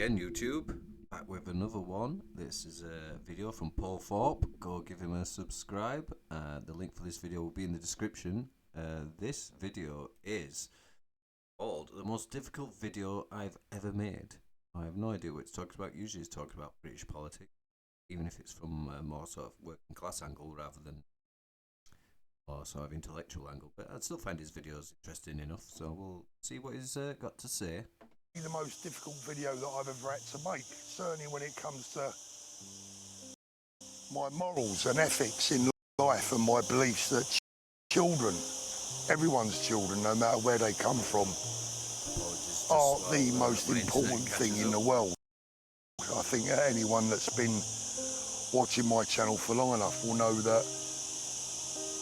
again, YouTube. Back with another one. This is a video from Paul Thorpe. Go give him a subscribe. The link for this video will be in the description. This video is called the most difficult video I've ever made. I have no idea what it's talking about. Usually it's talking about British politics, even if it's from a more sort of working class angle rather than or sort of intellectual angle. But I'd still find his videos interesting enough, so we'll see what he's got to say. The most difficult video that I've ever had to make, certainly when it comes to my morals and ethics in life and my beliefs that children, everyone's children, no matter where they come from, are the most important thing in the world. I think anyone that's been watching my channel for long enough will know that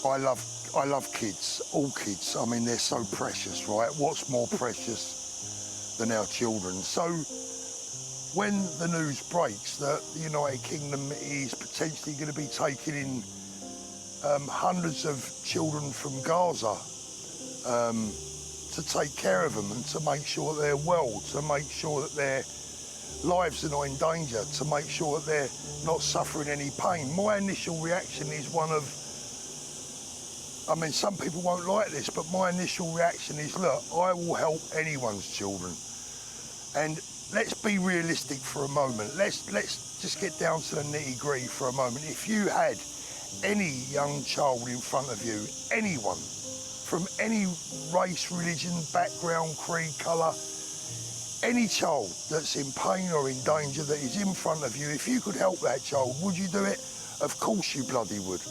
I love kids, all kids. I mean, they're so precious, right? What's more precious than our children? So when the news breaks that the United Kingdom is potentially going to be taking in hundreds of children from Gaza to take care of them and to make sure that they're well, to make sure that their lives are not in danger, to make sure that they're not suffering any pain, my initial reaction is one of, I mean, some people won't like this, but my initial reaction is, look, I will help anyone's children. And let's be realistic for a moment. Let's just get down to the nitty-gritty for a moment. If you had any young child in front of you, anyone, from any race, religion, background, creed, colour, any child that's in pain or in danger that is in front of you, if you could help that child, would you do it? Of course you bloody would.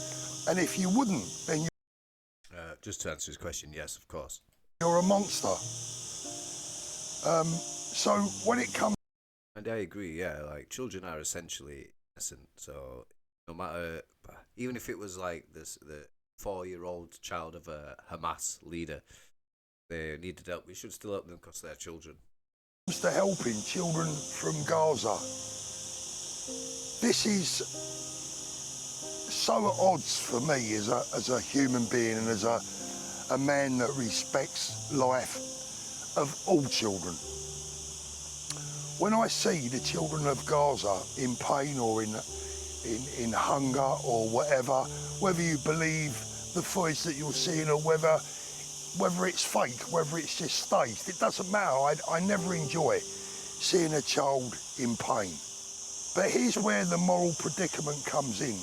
And if you wouldn't, then Just to answer his question, yes, of course. You're a monster. So when it comes... And I agree, yeah, like, children are essentially innocent, so no matter, even if it was like the 4-year-old child of a Hamas leader, they needed help, we should still help them because they're children. To helping children from Gaza, this is so at odds for me as a human being and as a man that respects life of all children. When I see the children of Gaza in pain or in hunger or whatever, whether you believe the footage that you're seeing or whether it's fake, whether it's just staged, it doesn't matter. I never enjoy seeing a child in pain. But here's where the moral predicament comes in,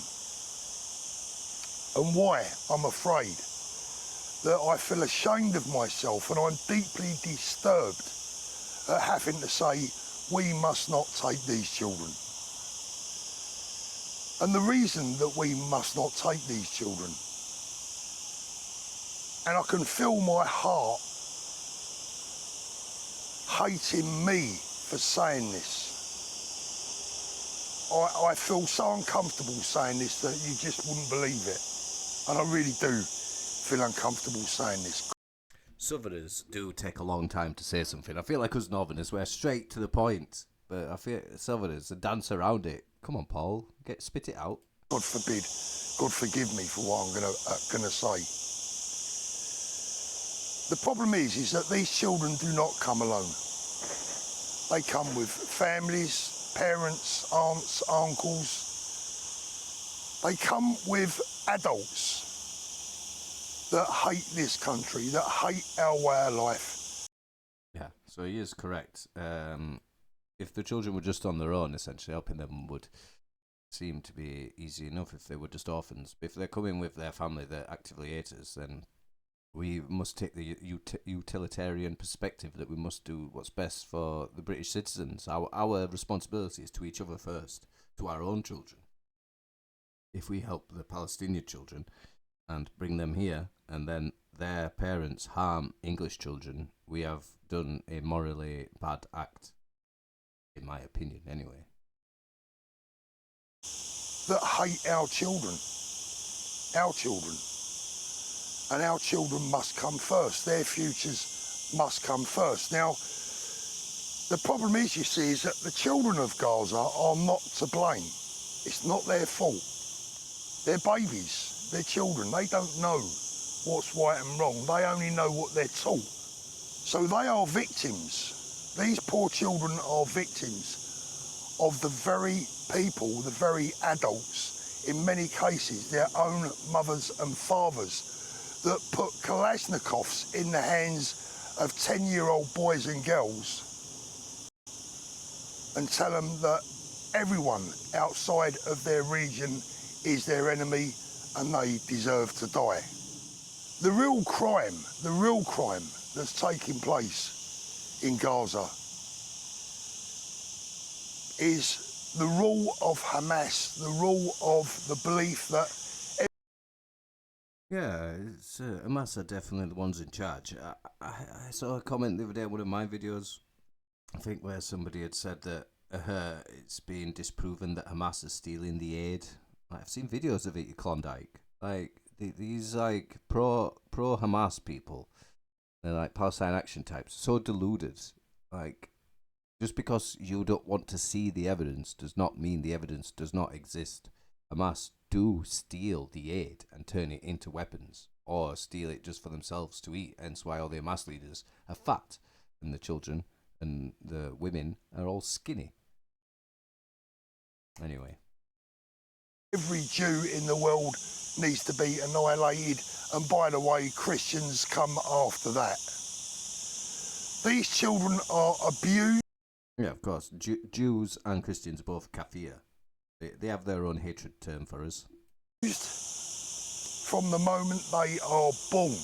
and why I'm afraid that I feel ashamed of myself and I'm deeply disturbed at having to say we must not take these children. And the reason that we must not take these children, and I can feel my heart hating me for saying this. I feel so uncomfortable saying this that you just wouldn't believe it. And I really do feel uncomfortable saying this. Southerners do take a long time to say something. I feel like us Northerners, we're straight to the point. But I feel Southerners dance around it. Come on, Paul, spit it out. God forbid, God forgive me for what I'm gonna say. The problem is that these children do not come alone. They come with families, parents, aunts, uncles. They come with adults that hate this country, that hate our way of life. Yeah, so he is correct. If the children were just on their own, essentially, helping them would seem to be easy enough if they were just orphans. But if they're coming with their family that actively hate us, then we must take the utilitarian perspective that we must do what's best for the British citizens. Our responsibility is to each other first, to our own children. If we help the Palestinian children and bring them here, and then their parents harm English children, we have done a morally bad act, in my opinion, anyway. That hate our children. Our children. And our children must come first. Their futures must come first. Now, the problem is, you see, is that the children of Gaza are not to blame. It's not their fault. They're babies. They're children. They don't know what's right and wrong. They only know what they're taught. So they are victims. These poor children are victims of the very people, the very adults, in many cases their own mothers and fathers, that put Kalashnikovs in the hands of 10-year-old boys and girls and tell them that everyone outside of their region is their enemy and they deserve to die. The real crime that's taking place in Gaza is the rule of Hamas, the rule of the belief that... Yeah, it's Hamas are definitely the ones in charge. I saw a comment the other day in one of my videos, I think, where somebody had said that it's been disproven that Hamas is stealing the aid. Like, I've seen videos of it at Klondike. Like, these like pro Hamas people, they're like Palestine Action types, so deluded. Like, just because you don't want to see the evidence does not mean the evidence does not exist. Hamas do steal the aid and turn it into weapons, or steal it just for themselves to eat. Hence why all the Hamas leaders are fat, and the children and the women are all skinny. Anyway. Every Jew in the world needs to be annihilated, and by the way, Christians come after that. These children are abused. Yeah, of course. Jews and Christians are both kafir. They have their own hatred term for us. From the moment they are born.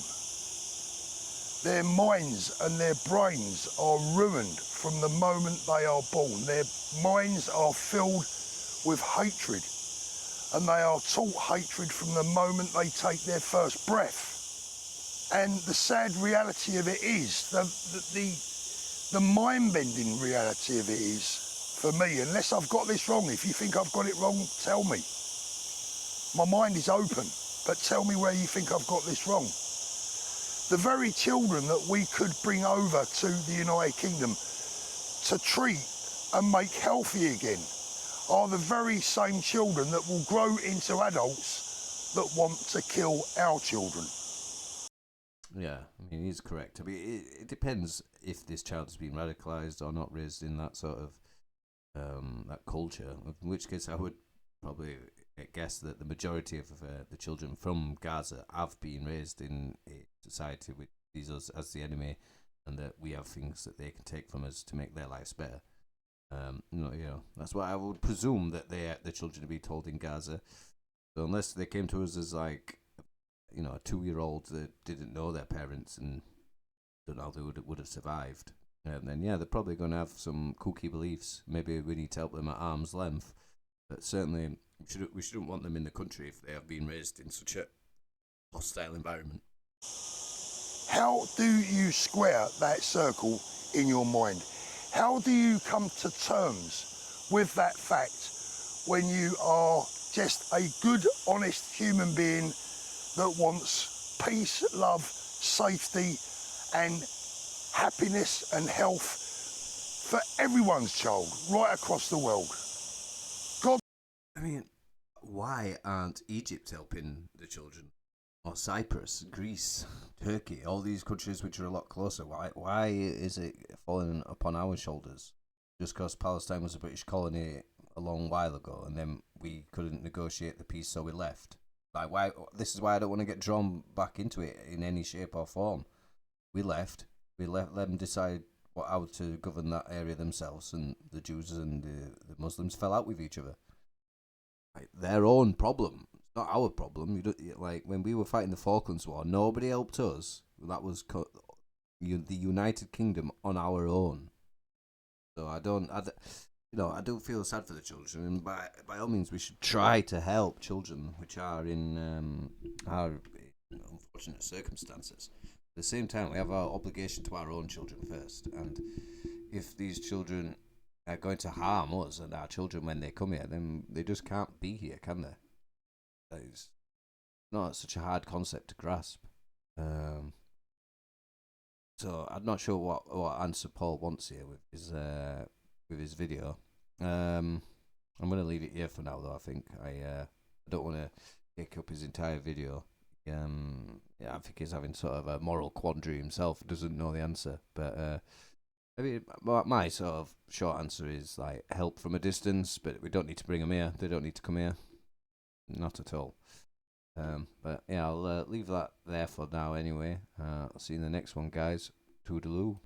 Their minds and their brains are ruined from the moment they are born. Their minds are filled with hatred, and they are taught hatred from the moment they take their first breath. And the sad reality of it is, the mind-bending reality of it is, for me, unless I've got this wrong, if you think I've got it wrong, tell me. My mind is open, but tell me where you think I've got this wrong. The very children that we could bring over to the United Kingdom to treat and make healthy again are the very same children that will grow into adults that want to kill our children. Yeah, I mean, he's correct. I mean, it depends if this child has been radicalized or not, raised in that sort of that culture, in which case I would probably guess that the majority of the children from Gaza have been raised in a society which sees us as the enemy, and that we have things that they can take from us to make their lives better. That's what I would presume that the children to be told in Gaza. So unless they came to us as like, a 2-year-old that didn't know their parents and don't know how they would have survived, then yeah, they're probably going to have some kooky beliefs. Maybe we need to help them at arm's length, but certainly we shouldn't want them in the country if they have been raised in such a hostile environment. How do you square that circle in your mind? How do you come to terms with that fact when you are just a good, honest human being that wants peace, love, safety and happiness and health for everyone's child right across the world? I mean, why aren't Egypt helping the children? Or Cyprus, Greece, Turkey, all these countries which are a lot closer? Why is it falling upon our shoulders? Just because Palestine was a British colony a long while ago, and then we couldn't negotiate the peace, so we left. Like, why? This is why I don't want to get drawn back into it in any shape or form. We left. We let them decide how to govern that area themselves, and the Jews and the Muslims fell out with each other. Like, their own problem. Not our problem. Like, when we were fighting the Falklands War, nobody helped us. That was the United Kingdom on our own. So I do feel sad for the children, and by all means, we should try to help children which are in unfortunate circumstances. At the same time, we have our obligation to our own children first, and if these children are going to harm us and our children when they come here, then they just can't be here, can they? It's not such a hard concept to grasp. So I'm not sure what answer Paul wants here with his video. I'm going to leave it here for now, though. I think I don't want to take up his entire video. I think he's having sort of a moral quandary himself. Doesn't know the answer, but I mean, my sort of short answer is like help from a distance, but we don't need to bring them here. They don't need to come here. Not at all. But yeah, I'll leave that there for now anyway. I'll see you in the next one, guys. Toodaloo.